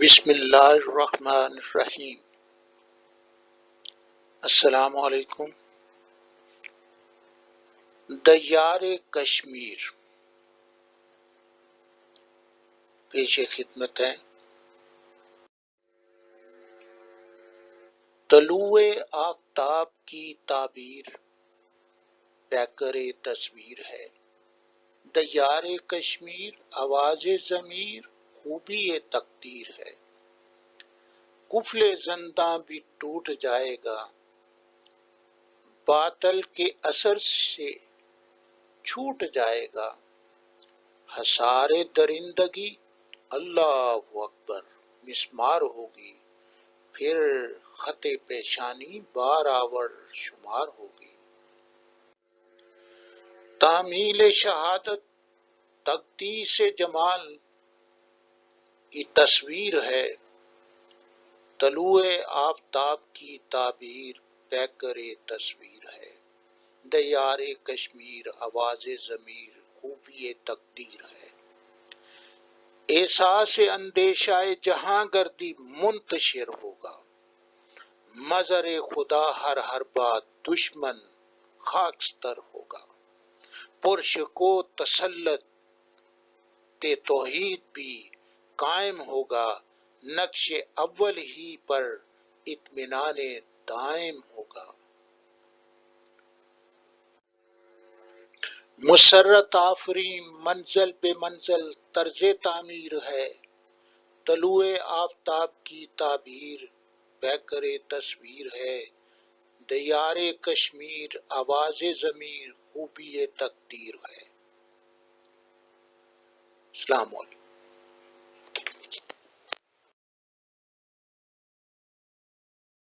بسم اللہ الرحمن الرحیم۔ السلام علیکم۔ دیار کشمیر پیش خدمت ہے۔ طلوع آفتاب کی تعبیر پیکر تصویر ہے۔ دیار کشمیر آواز ضمیر خوبی تقدیر ہے۔ قفل زنداں بھی ٹوٹ جائے گا، باطل کے اثر سے چھوٹ جائے گا۔ حصار درندگی اللہ اکبر مسمار ہوگی، پھر خط پیشانی بار آور شمار ہوگی۔ تعمیل شہادت تقدیس جمال کی تصویر ہے۔ طلوع آفتاب کی تعبیر پیکر تصویر ہے۔ دیار کشمیر آواز ضمیر خوبی تقدیر ہے۔ احساس اندیشہ جہاں گردی منتشر ہوگا، مظہر خدا ہر بات دشمن خاکستر ہوگا۔ پرشک و تسلط توحید بھی قائم ہوگا، نقش اول ہی پر اطمینان دائم ہوگا۔ مسرت آفریں منزل بے منزل طرز تعمیر ہے۔ طلوع آفتاب کی تعبیر پیکر تصویر ہے۔ دیار کشمیر آواز ضمیر خوبی تقدیر ہے۔ السلام علیکم۔